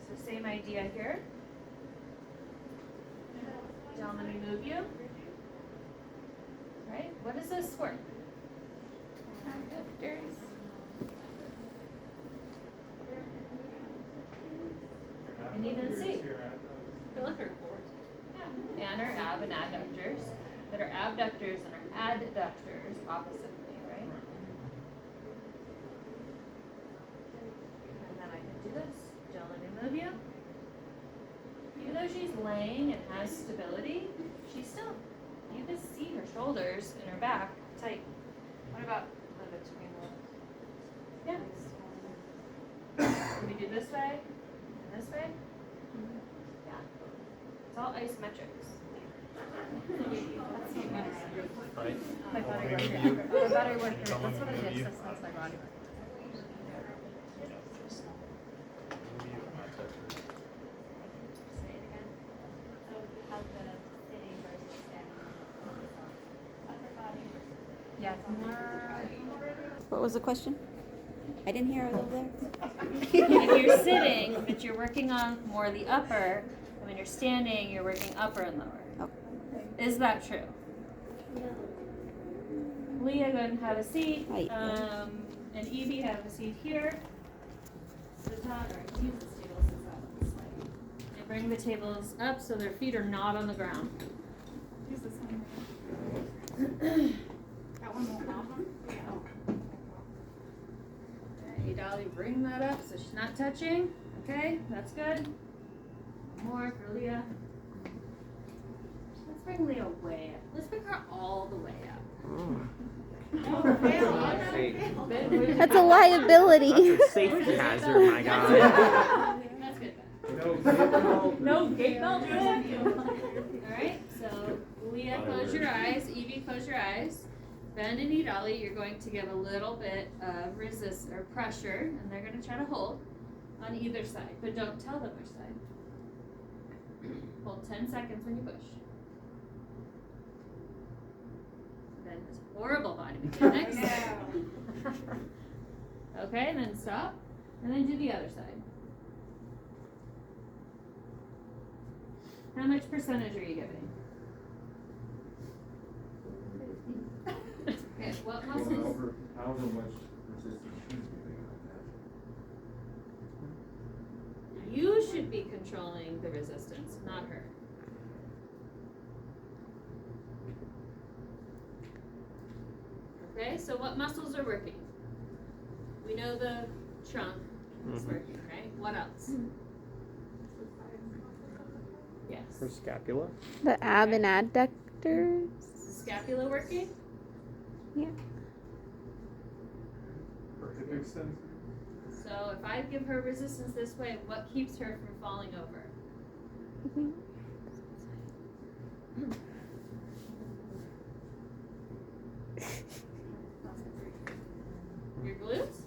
S1: So same idea here. Don't let me move you. Right? What is this for?
S9: Abductors.
S1: And even see.
S2: Feel like they're bored.
S1: Yeah. And our ab and adductors. That are abductors and our adductors oppositely, right? And then I can do this. Don't let me move you. Even though she's laying and has stability, she's still, you can see her shoulders and her back tight. What about a little bit between the legs? Yeah. Can we do this way and this way? Yeah. It's all isometrics.
S8: Right?
S2: My body
S8: Maybe
S2: worker.
S8: you-
S2: My body worker. That's what it is. That's my body worker.
S1: Say it again.
S2: Yeah.
S9: What was the question? I didn't hear it over there.
S1: If you're sitting, but you're working on more the upper, and when you're standing, you're working upper and lower.
S9: Oh.
S1: Is that true? Leah, go ahead and have a seat.
S9: Right.
S1: And Evie, have a seat here. Sit down, or use this table, sit down this way. And bring the tables up so their feet are not on the ground.
S2: Use this one. That one won't have them?
S1: Okay, Dolly, bring that up so she's not touching. Okay, that's good. More for Leah. Let's bring Leah way up. Let's bring her all the way up.
S9: That's a liability.
S11: That's a safety hazard, my guy.
S1: That's good.
S2: No gate belt.
S1: Alright, so Leah, close your eyes. Evie, close your eyes. Bend and knee Dolly, you're going to give a little bit of resist or pressure, and they're going to try to hold on either side, but don't tell them which side. Hold 10 seconds when you push. Then this horrible body mechanics. Okay, and then stop, and then do the other side. How much percentage are you giving? Okay, what muscles?
S5: However much resistance she's giving on
S1: You should be controlling the resistance, not her. Okay, so what muscles are working? We know the trunk is working, right? What else? Yes.
S11: Her scapula.
S9: The ab and adductors.
S1: Is the scapula working?
S9: Yeah.
S10: Her hip extensor.
S1: So if I give her resistance this way, what keeps her from falling over? Your glutes?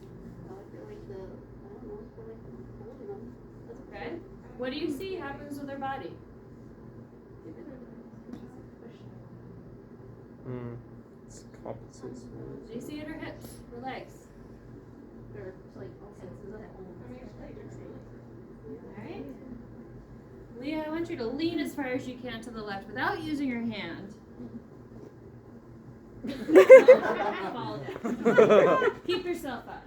S1: Okay. What do you see happens with her body?
S11: It's compensates.
S1: Do you see in her hips, her legs? Alright. Leah, I want you to lean as far as you can to the left without using your hand. Fall down. Keep yourself up.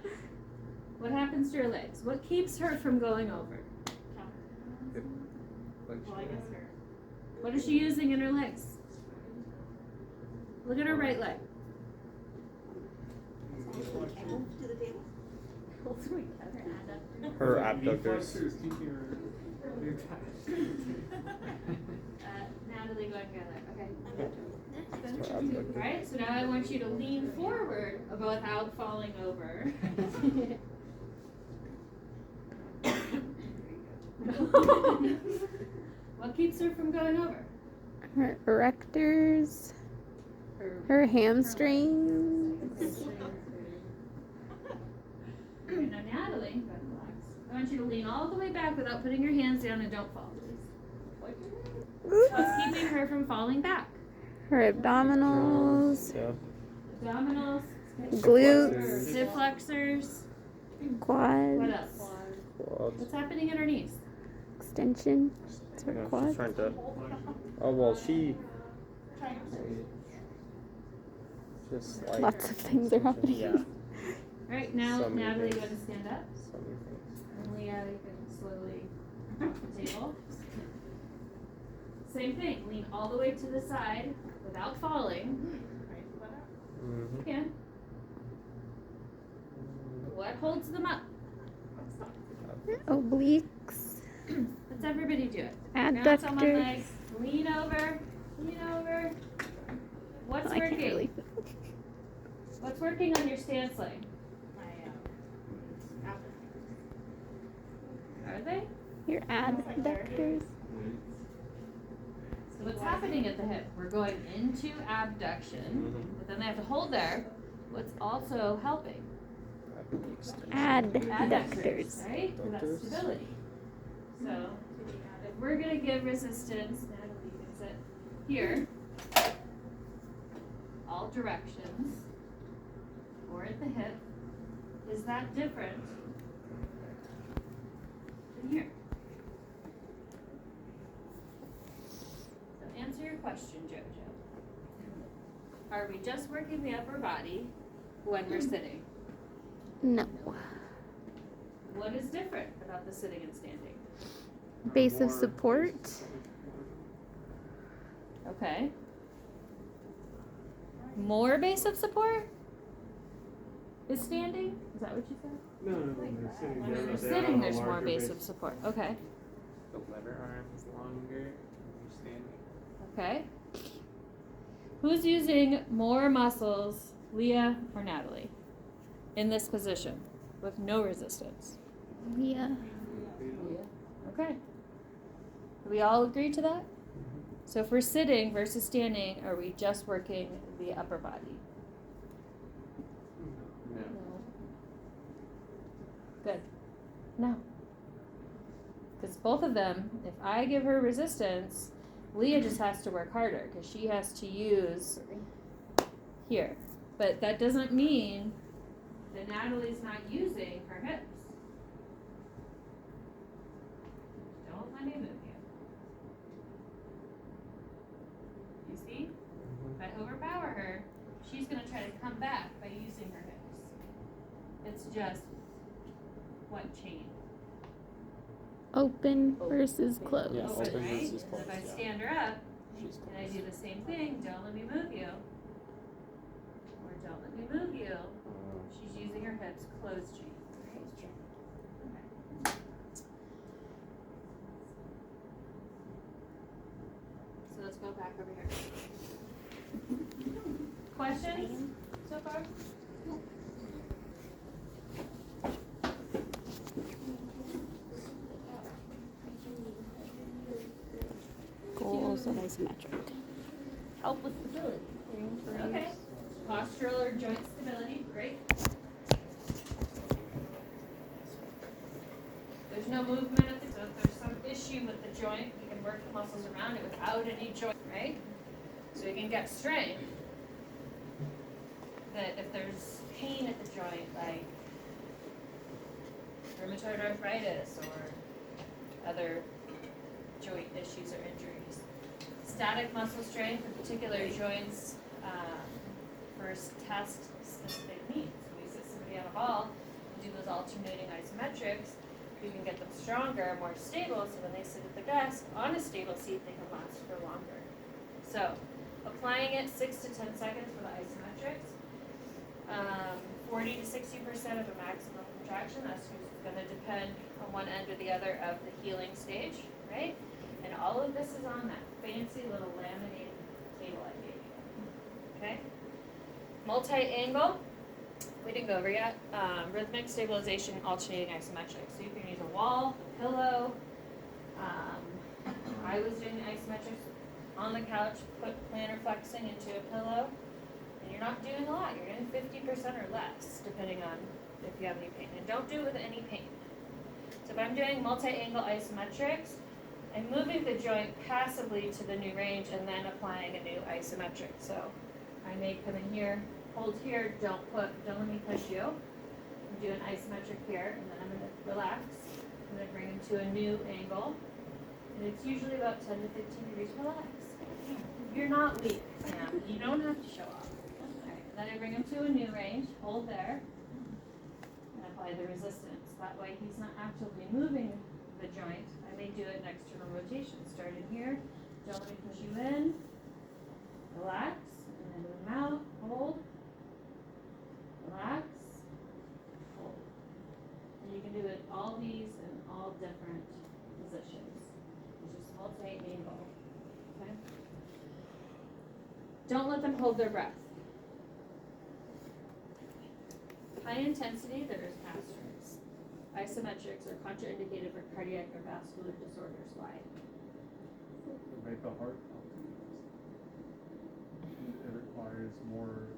S1: What happens to her legs? What keeps her from going over? What is she using in her legs? Look at her right leg.
S11: Her abductors.
S10: Flexor is keeping her
S1: Natalie, go together. Okay.
S11: Her abductors.
S1: Alright, so now I want you to lean forward without falling over. What keeps her from going over?
S9: Her erectors. Her hamstrings.
S1: Okay, now Natalie, go relax. I want you to lean all the way back without putting your hands down and don't fall, please. What's keeping her from falling back?
S9: Her abdominals,
S11: Yeah.
S1: Abdominals,
S9: glutes,
S1: hip flexors.
S9: quads,
S1: What else?
S11: Quads.
S1: What's happening in her knees?
S9: extension. It's her
S11: Yeah, she's
S9: quads.
S11: trying to. Oh well, she. Just like.
S9: Lots of things are happening.
S11: Yeah.
S1: Alright, now
S11: Some
S1: Natalie, you
S11: things.
S1: gotta stand up.
S11: Some things.
S1: And Leah, you can slowly off the table. Same thing, lean all the way to the side without falling.
S11: Mm-hmm.
S1: You can. What holds them up?
S9: Obliques,
S1: Let's everybody do it. Bounce on one leg,
S9: adductors.
S1: lean over, lean over. What's
S9: I can't
S1: working?
S9: really.
S1: What's working on your stance leg? Are they?
S9: Your adductors.
S1: So what's happening at the hip? We're going into abduction, but then they have to hold there. What's also helping?
S9: Adductors.
S1: Right? So that's
S11: Adductors.
S1: stability. So if we're gonna give resistance, Natalie, you can sit here, all directions, or at the hip. Is that different than here? So answer your question, Jojo. Are we just working the upper body when we're sitting?
S9: No.
S1: What is different about the sitting and standing?
S9: Base of support.
S1: Okay. More base of support? Is standing? Is that what you said?
S10: No, when they're sitting
S1: When
S10: down,
S1: you're
S10: they have
S1: sitting,
S10: a
S1: there's more
S10: larger
S1: base of support. Okay.
S6: The lever arm is longer when you're standing.
S1: Okay. Who's using more muscles, Leah or Natalie, in this position with no resistance?
S9: Yeah.
S1: Okay. Do we all agree to that? So if we're sitting versus standing, are we just working the upper body?
S6: No.
S1: Good. No. Because both of them, if I give her resistance, Leah just has to work harder because she has to use here. But that doesn't mean that Natalie's not using her hips. Don't let me move you. You see? If I overpower her, she's going to try to come back by using her hips. It's just what chain?
S9: Open versus closed.
S8: Yeah,
S1: Open,
S8: open
S1: right?
S8: versus
S1: And
S8: closed,
S1: if I
S8: yeah.
S1: stand her up
S8: She's
S1: and I do the same thing, don't let me move you. Or don't let me move you. She's using her hips closed chain. Right? Okay. So let's go back over here. Questions so far?
S9: Goals of isometric.
S1: Help with stability. Okay. Postural or joint stability, great. There's no movement at the, so if there's some issue with the joint, you can work the muscles around it without any joint, right? So you can get strength. That if there's pain at the joint, like rheumatoid arthritis or other joint issues or injuries. Static muscle strength in particular joints first test specific needs. So we sit somebody on a ball and do those alternating isometrics, you can get them stronger, more stable, so when they sit at the desk on a stable seat, they can last for longer. So applying it 6 to 10 seconds for the isometrics. 40 to 60% of a maximum contraction. That's going to depend on one end or the other of the healing stage, right? And all of this is on that fancy little laminated table I gave you. Okay? Multi-angle. We didn't go over yet. Rhythmic stabilization, alternating isometric. So you can use a wall, a pillow. I was doing the isometrics on the couch, put plantar flexing into a pillow. And you're not doing a lot. You're doing 50% or less, depending on if you have any pain. And don't do it with any pain. So if I'm doing multi-angle isometrics, I'm moving the joint passively to the new range and then applying a new isometric. So I may come in here, hold here, don't let me push you. Do an isometric here, and then I'm gonna relax. I'm gonna bring him to a new angle. And it's usually about 10 to 15 degrees. Relax. You're not weak, Sam. You don't have to show off. Alright, then I bring him to a new range, hold there, and apply the resistance. That way he's not actively moving the joint. I may do an external rotation. Start in here, don't let me push you in. Relax, and then move him out, hold. Relax, hold. And you can do it all these in all different positions. It's just multi-angle. Okay? Don't let them hold their breath. High intensity, there is asterisks. Isometrics are contraindicated for cardiac or vascular disorders. Why?
S10: Make the heart pump. It requires more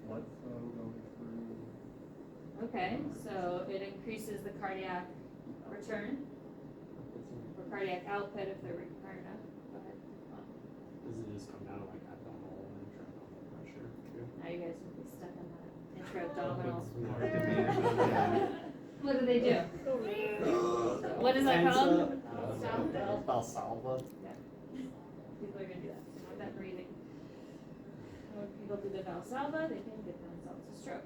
S10: blood flow going through.
S1: Okay, so it increases the cardiac return or cardiac output if they're required enough. Go ahead.
S8: Does it just come down to like abdominal and intra-abdominal pressure too?
S1: Now you guys will be stuck on that intra-abdominal.
S6: More debate about that.
S1: What do they do? What is that called?
S8: Valsalva.
S1: People are gonna do that. Not that breathing. When people do the Valsalva, they can get themselves a stroke.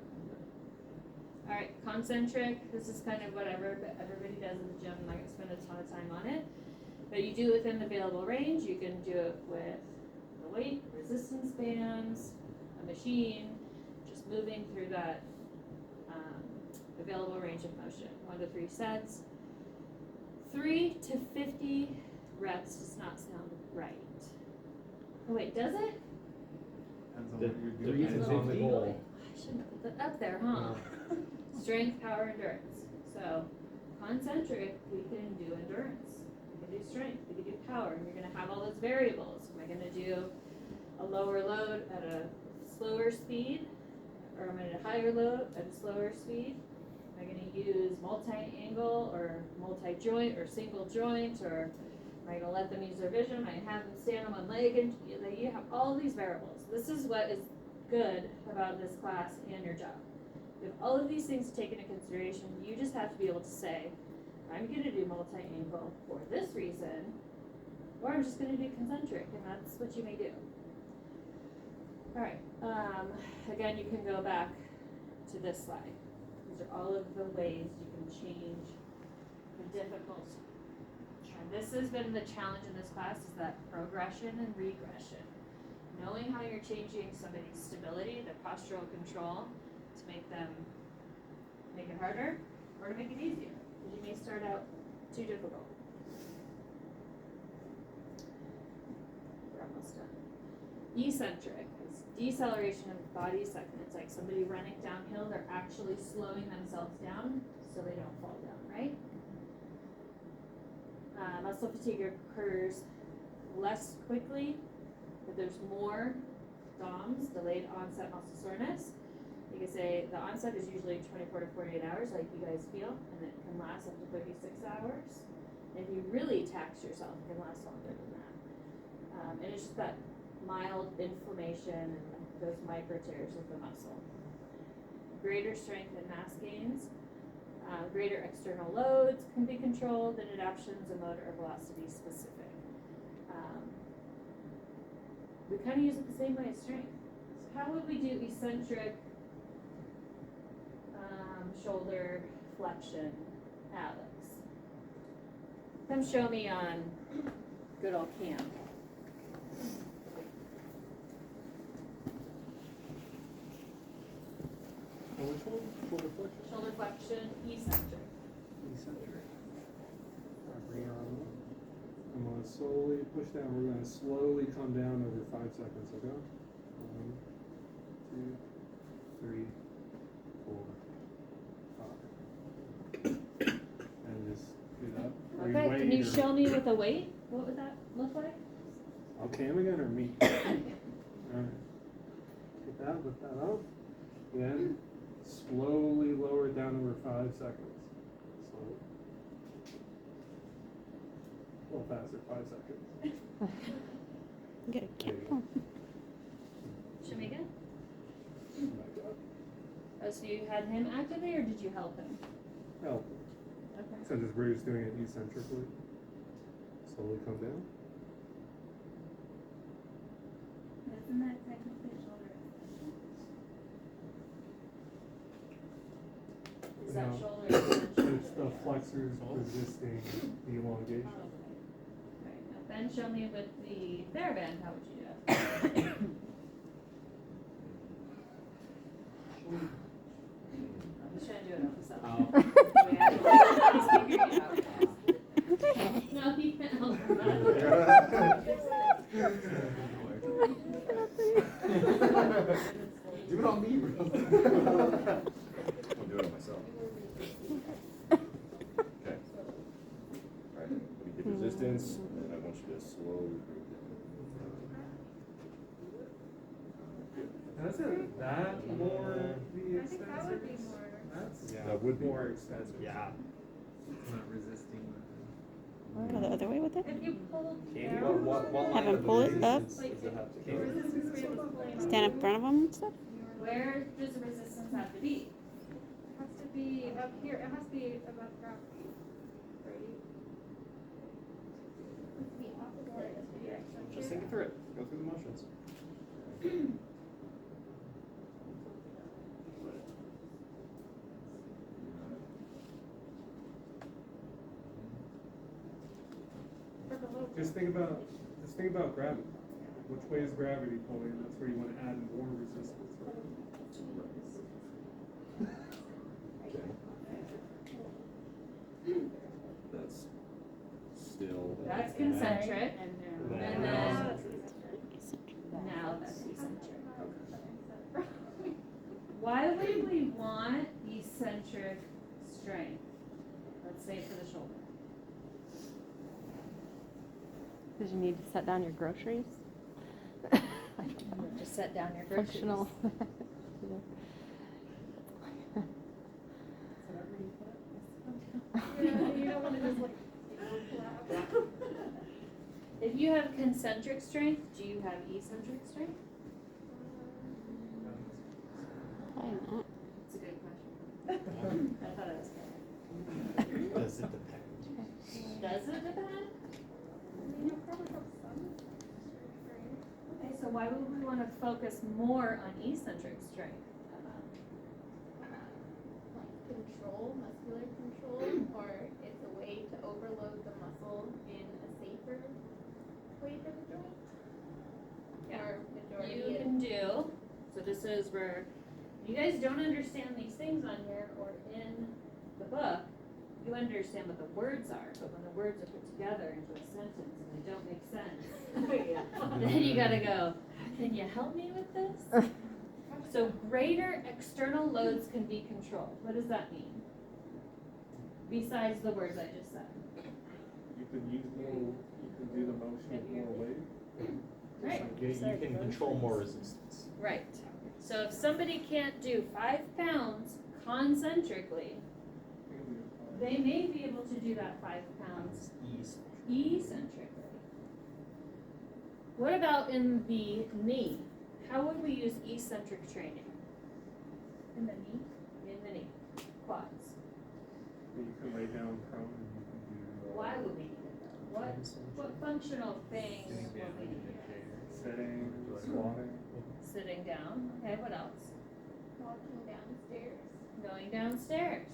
S1: Alright, concentric, this is kind of whatever, but everybody does in the gym. I'm not gonna spend a ton of time on it. But you do it within the available range. You can do it with the weight, resistance bands, a machine, just moving through that available range of motion. 1 to 3 sets. 3 to 50 reps does not sound right. Oh wait, does it?
S10: Depends on
S8: The-
S10: what you're
S8: the
S10: doing.
S8: reason's on the goal.
S1: I shouldn't have put that up there, huh? Strength, power, endurance. So, concentric, we can do endurance. We can do strength. We can do power. And you're going to have all those variables. Am I going to do a lower load at a slower speed? Or am I going to higher load at a slower speed? Am I going to use multi-angle or multi-joint or single joint? Or am I going to let them use their vision? Am I going to have them stand on one leg? And you have all these variables. This is what is good about this class and your job. You have all of these things to take into consideration. You just have to be able to say, I'm going to do multi-angle for this reason, or I'm just going to do concentric, and that's what you may do. Alright, again, you can go back to this slide. These are all of the ways you can change the difficulty. And this has been the challenge in this class, is that progression and regression. Knowing how you're changing somebody's stability, their postural control, to make it harder, or to make it easier, because you may start out too difficult. We're almost done. Eccentric is deceleration of body second. It's like somebody running downhill, they're actually slowing themselves down so they don't fall down, right? Muscle fatigue occurs less quickly, but there's more DOMS, delayed onset muscle soreness. You can say the onset is usually 24 to 48 hours, like you guys feel, and it can last up to 36 hours. And if you really tax yourself, it can last longer than that. And it's just that mild inflammation and those micro tears of the muscle. Greater strength and mass gains. Greater external loads can be controlled, and adaptations are motor or velocity specific. We kind of use it the same way as strength. So how would we do eccentric shoulder flexion, Alex? Come show me on good old cam.
S10: Which one? Shoulder flexion?
S1: Shoulder flexion, eccentric.
S10: Eccentric. Bring your arm up. I'm going to slowly push down. We're going to slowly come down over 5 seconds, okay? 1, 2, 3, 4, 5. And just do that.
S1: Okay, can you show me with a weight? What would that look like?
S10: I'll cam again or me? Alright. Get that, lift that up. Then slowly lower it down over 5 seconds. Slowly. little faster, 5 seconds.
S9: Get a camera.
S1: Shamika?
S10: Oh my god.
S1: Oh, so you had him activate or did you help him?
S10: Help.
S1: Okay.
S10: So just we're just doing it eccentrically. Slowly come down.
S2: Isn't that technically shoulder extension?
S1: Is that
S10: No.
S1: shoulder extension?
S10: It's the flexors resisting the elongation.
S1: Okay, now then show me with the TheraBand, how would you do it? I'm just trying to do it off the side. He's figuring it out. No, he can't help him.
S5: Do it on me, bro. I'll do it on myself. Okay. Alright, let me give resistance, and I want you to slowly bring it down.
S10: That's it. That more the
S2: I think that would be
S10: extensors.
S2: more.
S10: That's
S5: That would be
S10: more expensive.
S8: Yeah.
S6: It's not resisting.
S9: Go the other way with it.
S2: If you pull
S8: Candy,
S2: down,
S8: what
S9: Have
S8: line
S9: him
S8: of
S9: pull it
S8: resistance
S9: up.
S8: does it have to
S2: the
S8: go?
S2: resistance grid is pulling.
S9: Stand in front of them and stuff.
S1: Where does the resistance have to be?
S2: It has to be up here, it has to be above gravity, right? It has to be opposite to the extension.
S8: Just think it through it. Go through the motions.
S2: For the low.
S10: Just think about gravity. Which way is gravity pulling? That's where you want to add more resistance. Right?
S5: That's still.
S1: That's concentric, and then, now that's eccentric. Why would we want eccentric strength? Let's say for the shoulder.
S9: Because you need to set down your groceries.
S1: Just set down your groceries.
S9: Functional.
S2: Yeah, you don't want to just like collapse.
S1: If you have concentric strength, do you have eccentric strength?
S9: Probably not.
S1: That's a good question. I thought it was good.
S8: Does it depend?
S1: Does it depend?
S2: You probably have some strength.
S1: Okay, so why would we want to focus more on eccentric strength?
S12: Like control, muscular control, or it's a way to overload the muscle in a safer way for the joint?
S1: Yeah.
S12: Or majority
S1: You
S12: is
S1: can do, so this is where, you guys don't understand these things on here or in the book, you understand what the words are, but when the words are put together into a sentence and they don't make sense, then you gotta go, can you help me with this? So greater external loads can be controlled. What does that mean? Besides the words I just said.
S10: You can use more. You can do the motion with more weight.
S1: Right.
S8: You can control more resistance.
S1: Right. So if somebody can't do 5 pounds concentrically, they may be able to do that 5 pounds
S8: Ease.
S1: eccentrically. What about in the knee? How would we use eccentric training?
S2: In the knee.
S1: In the knee, quads.
S10: You can lay down prone and you can do.
S1: Why would we need it though? What functional things will we need?
S10: Sitting, squatting.
S1: Sitting down, okay, what else?
S12: walking downstairs.
S1: Going downstairs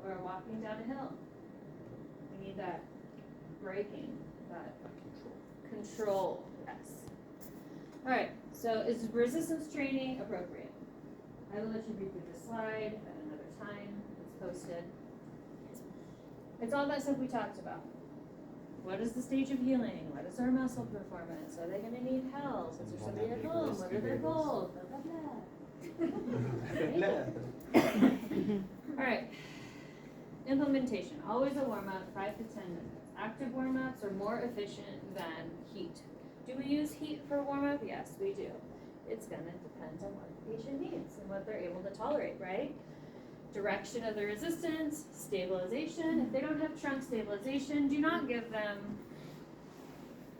S1: or walking down a hill. We need that braking, that control, yes. Alright, so is resistance training appropriate? I will let you read through the slide at another time, it's posted. It's all that stuff we talked about. What is the stage of healing? What is our muscle performance? Are they gonna need help? Is there somebody at home? What are their goals? Blah, blah, blah. Alright. Implementation, always a warm-up, 5 to 10 minutes. Active warm-ups are more efficient than heat. Do we use heat for warm-up? Yes, we do. It's gonna depend on what the patient needs and what they're able to tolerate, right? Direction of the resistance, stabilization. If they don't have trunk stabilization, do not give them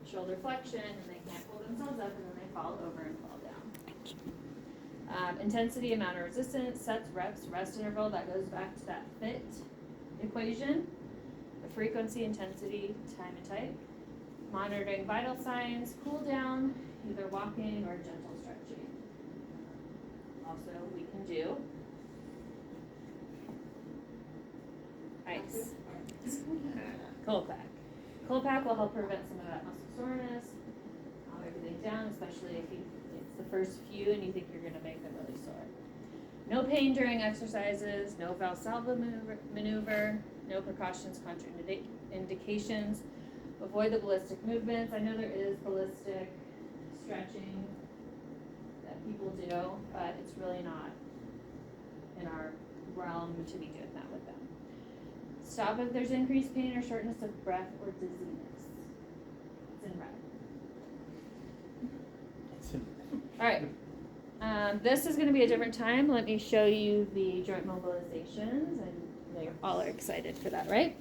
S1: shoulder flexion, and they can't pull themselves up, and then they fall over and fall down. Intensity, amount of resistance, sets, reps, rest interval, that goes back to that fit equation. The frequency, intensity, time and type. Monitoring vital signs, cool down, either walking or gentle stretching. Also, we can do ice. Cold pack. Cold pack will help prevent some of that muscle soreness, calm everything down, especially if it's the first few and you think you're going to make them really sore. No pain during exercises, no Valsalva maneuver, no precautions, contraindications. Avoid the ballistic movements. I know there is ballistic stretching that people do, but it's really not in our realm to be doing that with them. Stop if there's increased pain or shortness of breath or dizziness. It's in red. All right. This is going to be a different time. Let me show you the joint mobilizations. I know you all are excited for that, right?